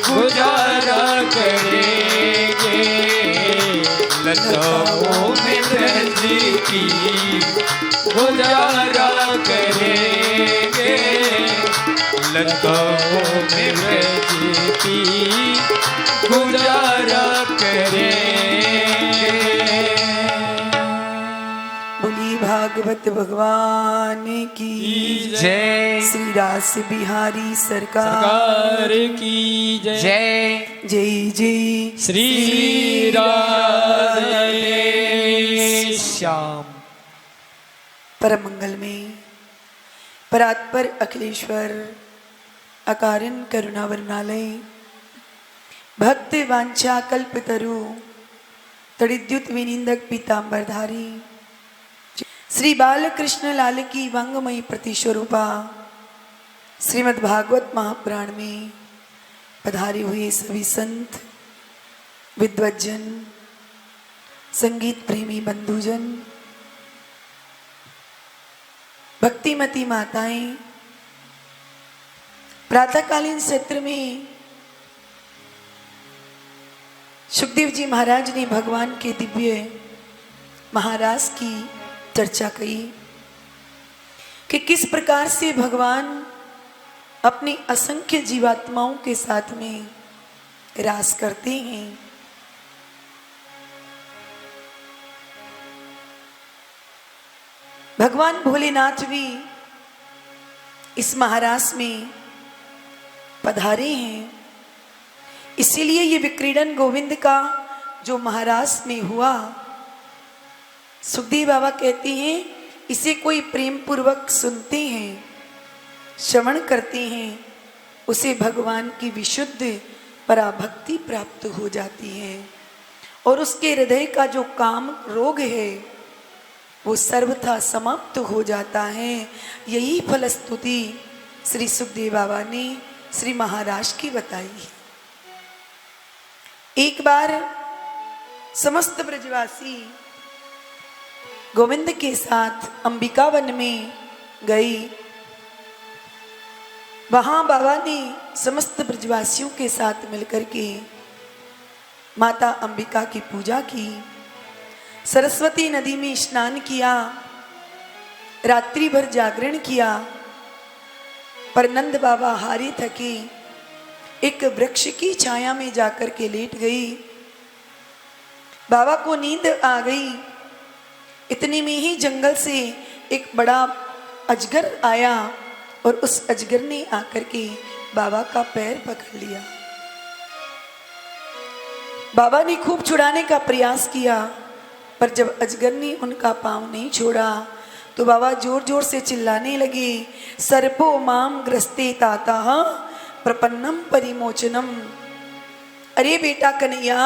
गुजारा करेंगे। लताओं में ब्रज की गुजारा करेंगे, लताओं में ब्रज की गुजारा करेंगे। बोली भागवत भगवान की जय। श्री रास बिहारी सरकार सरकार की जय। जय जय जय श्री राधे श्याम। परम मंगल में परात्पर अखिलेश्वर अकारण करुणा वरणालय भक्त वांछा कल्पतरु तड़िद्युत विनिंदक पीतांबरधारी श्री बालकृष्ण लाल की वांगमयी प्रतिस्वरूपा श्रीमद् भागवत महापुराण में पधारे हुए सभी संत, विद्वज्जन, संगीत प्रेमी बंधुजन, भक्तिमती माताएं, प्रातःकालीन सत्र में सुखदेव जी महाराज ने भगवान के दिव्य महारास की चर्चा की कि किस प्रकार से भगवान अपनी असंख्य जीवात्माओं के साथ में रास करते हैं। भगवान भोलेनाथ भी इस महारास में पधारे हैं। इसीलिए ये विक्रीडन गोविंद का जो महारास में हुआ, सुखदेव बाबा कहते हैं इसे कोई प्रेम पूर्वक सुनते हैं, श्रवण करते हैं, उसे भगवान की विशुद्ध पराभक्ति प्राप्त हो जाती है और उसके हृदय का जो काम रोग है वो सर्वथा समाप्त हो जाता है। यही फलस्तुति श्री सुखदेव बाबा ने श्री महाराज की बताई है। एक बार समस्त ब्रजवासी गोविंद के साथ अंबिका वन में गई। वहां बाबा ने समस्त ब्रजवासियों के साथ मिलकर के माता अंबिका की पूजा की, सरस्वती नदी में स्नान किया, रात्रि भर जागरण किया। पर नंद बाबा हारे थके एक वृक्ष की छाया में जाकर के लेट गई। बाबा को नींद आ गई। इतने में ही जंगल से एक बड़ा अजगर आया और उस अजगर ने आकर के बाबा का पैर पकड़ लिया। बाबा ने खूब छुड़ाने का प्रयास किया, पर जब अजगर ने उनका पांव नहीं छोड़ा तो बाबा जोर जोर से चिल्लाने लगे, सर्पो माम ग्रस्ते ताता प्रपन्नम परिमोचनम। अरे बेटा कन्हैया,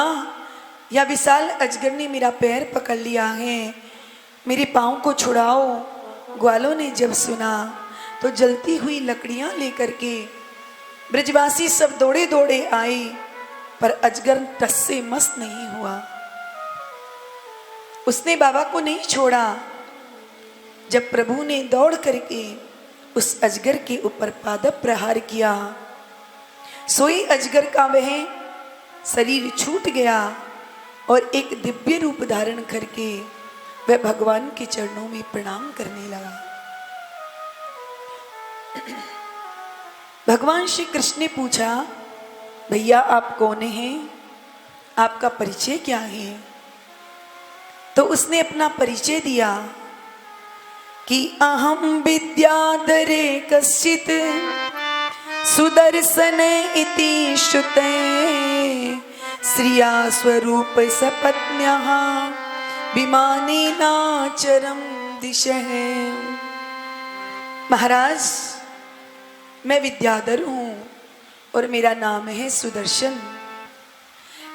या विशाल अजगर ने मेरा पैर पकड़ लिया है, मेरे पांव को छुड़ाओ। ग्वालों ने जब सुना तो जलती हुई लकड़ियां लेकर के ब्रजवासी सब दौड़े दौड़े आए, पर अजगर टस से मस नहीं हुआ। उसने बाबा को नहीं छोड़ा। जब प्रभु ने दौड़ करके उस अजगर के ऊपर पादप प्रहार किया, सोई अजगर का वह शरीर छूट गया और एक दिव्य रूप धारण करके वह भगवान के चरणों में प्रणाम करने लगा। भगवान श्री कृष्ण ने पूछा, भैया आप कौन हैं, आपका परिचय क्या है? तो उसने अपना परिचय दिया कि अहम विद्याधरे कश्चित सुदर्शन इति श्रुते श्रिया स्वरूप सपत्न्यः विमानेनाचरम दिशः। महाराज, मैं विद्याधर हूँ और मेरा नाम है सुदर्शन।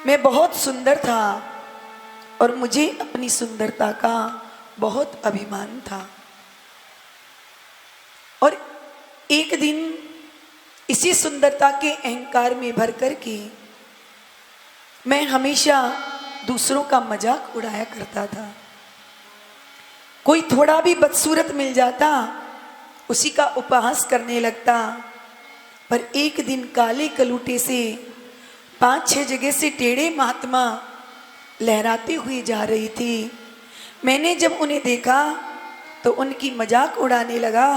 मैं बहुत सुंदर था और मुझे अपनी सुंदरता का बहुत अभिमान था। और एक दिन इसी सुंदरता के अहंकार में भर करके मैं हमेशा दूसरों का मजाक उड़ाया करता था। कोई थोड़ा भी बदसूरत मिल जाता, उसी का उपहास करने लगता। पर एक दिन काले कलूटे से 5-6 जगह से टेढ़े महात्मा लहराते हुए जा रही थी। मैंने जब उन्हें देखा तो उनकी मजाक उड़ाने लगा।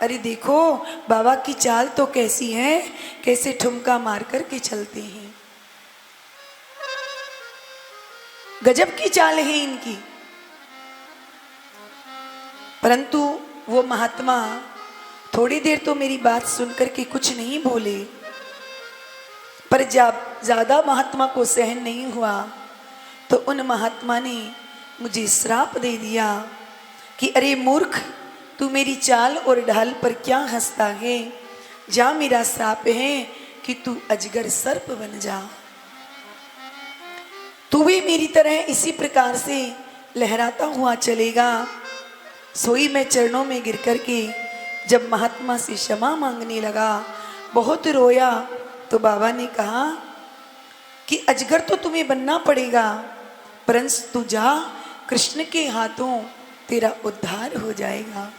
अरे देखो बाबा की चाल तो कैसी है, कैसे ठुमका मार कर के चलते हैं, गजब की चाल है इनकी। परंतु वो महात्मा थोड़ी देर तो मेरी बात सुनकर के कुछ नहीं बोले, पर जब ज्यादा महात्मा को सहन नहीं हुआ तो उन महात्मा ने मुझे श्राप दे दिया कि अरे मूर्ख, तू मेरी चाल और ढाल पर क्या हंसता है? जा, मेरा श्राप है कि तू अजगर सर्प बन जा। तू भी मेरी तरह इसी प्रकार से लहराता हुआ चलेगा। सोई मैं चरणों में गिर कर के जब महात्मा से क्षमा मांगने लगा, बहुत रोया, तो बाबा ने कहा कि अजगर तो तुम्हें बनना पड़ेगा, परंतु तू जा, कृष्ण के हाथों तेरा उद्धार हो जाएगा।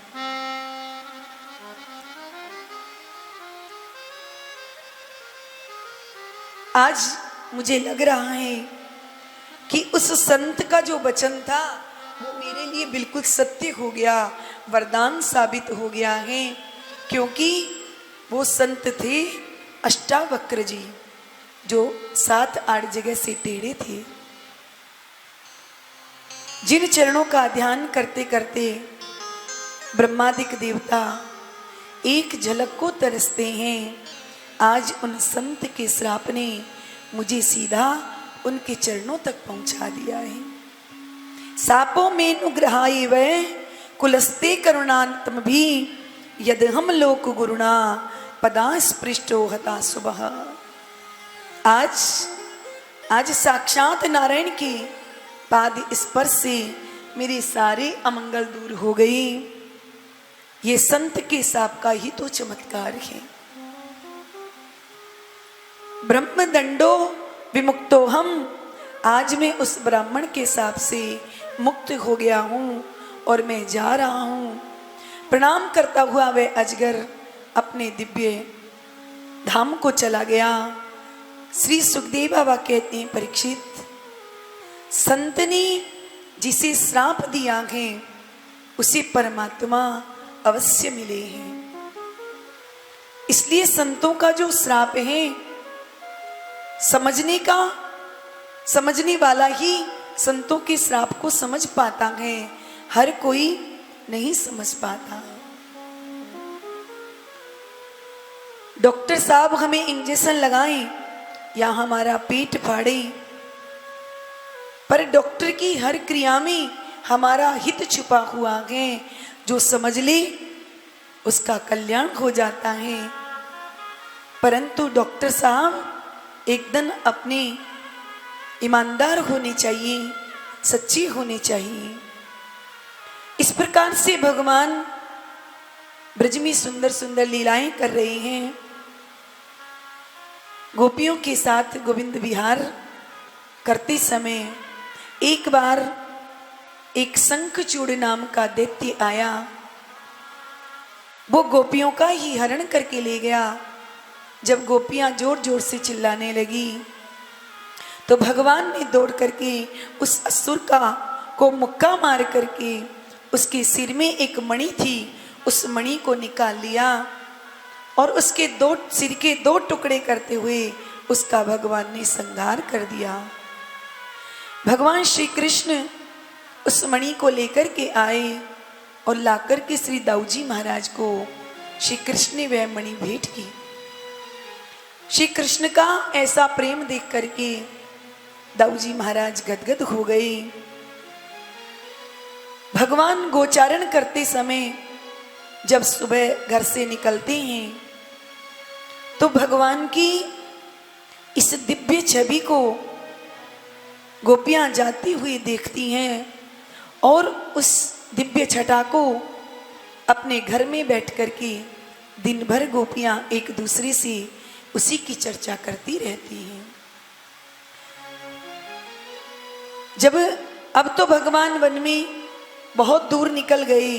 आज मुझे लग रहा है कि उस संत का जो वचन था वो मेरे लिए बिल्कुल सत्य हो गया, वरदान साबित हो गया है, क्योंकि वो संत थे अष्टावक्र जी, जो 7-8 जगह से टेढ़े थे। जिन चरणों का ध्यान करते करते ब्रह्मादिक देवता एक झलक को तरसते हैं, आज उन संत के श्राप ने मुझे सीधा उनके चरणों तक पहुंचा दिया है। सापो में नुग्रहाय वै कुलस्ते करुणांतम भी यद हम लोक गुरुणा पदा स्पृष्टो हता सुबह। आज साक्षात नारायण के पाद स्पर्श से मेरे सारे अमंगल दूर हो गई। ये संत के साप का ही तो चमत्कार है। ब्रह्म दंडो विमुक्तो हम, आज मैं उस ब्राह्मण के साप से मुक्त हो गया हूँ और मैं जा रहा हूँ। प्रणाम करता हुआ वह अजगर अपने दिव्य धाम को चला गया। श्री सुखदेव बाबा कहते हैं, परीक्षित, संत ने जिसे श्राप दिया है उसे परमात्मा अवश्य मिले हैं। इसलिए संतों का जो श्राप है, समझने वाला ही संतों के श्राप को समझ पाता है, हर कोई नहीं समझ पाता। डॉक्टर साहब हमें इंजेक्शन लगाएं या हमारा पेट फाड़े, पर डॉक्टर की हर क्रिया में हमारा हित छुपा हुआ है। जो समझ ले उसका कल्याण हो जाता है। परंतु डॉक्टर साहब एकदम अपने ईमानदार होने चाहिए, सच्चे होने चाहिए। इस प्रकार से भगवान ब्रज में सुंदर सुंदर लीलाएं कर रहे हैं। गोपियों के साथ गोविंद विहार करते समय एक बार एक शंखचूड़ नाम का दैत्य आया। वो गोपियों का ही हरण करके ले गया। जब गोपियां जोर जोर से चिल्लाने लगी तो भगवान ने दौड़ करके उस असुर को मुक्का मार करके उसके सिर में एक मणि थी, उस मणि को निकाल लिया और उसके सिर के 2 टुकड़े करते हुए उसका भगवान ने संहार कर दिया। भगवान श्री कृष्ण उस मणि को लेकर के आए और लाकर के श्री दाऊजी महाराज को श्री कृष्ण ने वह मणि भेंट की। श्री कृष्ण का ऐसा प्रेम देख करके दाऊजी महाराज गदगद हो गए। भगवान गोचारण करते समय जब सुबह घर से निकलते हैं तो भगवान की इस दिव्य छवि को गोपियां जाती हुई देखती हैं और उस दिव्य छटा को अपने घर में बैठ करके दिन भर गोपियां एक दूसरे से उसी की चर्चा करती रहती हैं। जब अब तो भगवान वन में बहुत दूर निकल गए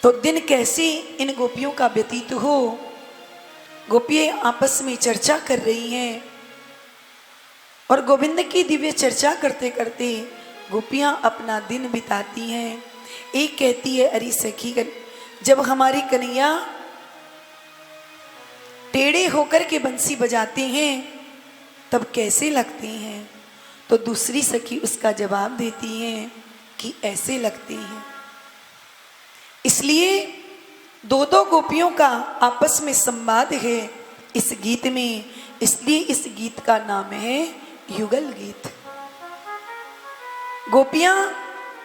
तो दिन कैसे इन गोपियों का व्यतीत हो। गोपियां आपस में चर्चा कर रही हैं और गोविंद की दिव्य चर्चा करते करते गोपियां अपना दिन बिताती हैं। एक कहती है, अरे सखी, जब हमारी कन्हैया टेढ़े होकर के बंसी बजाते हैं तब कैसे लगते हैं। तो दूसरी सखी उसका जवाब देती हैं कि ऐसे लगते हैं। इसलिए 2 गोपियों का आपस में संवाद है इस गीत में, इसलिए इस गीत का नाम है युगल गीत। गोपियां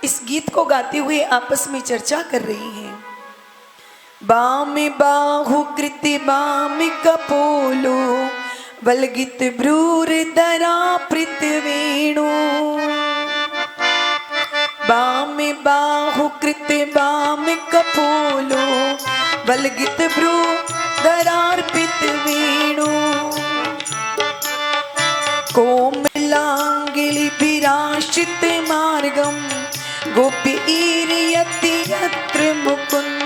इस गीत को गाते हुए आपस में चर्चा कर रही हैं। बाम बाहु कृति बाम कपोलो वलगित ब्रूर दरा पृत वेणु। वामे बाहु कृत वाम कपोलो वल्गित भ्रू धरार्पित वेणु कोमलांगिली विराशित मार्गम गोपीर्यति यत्र मुकुंद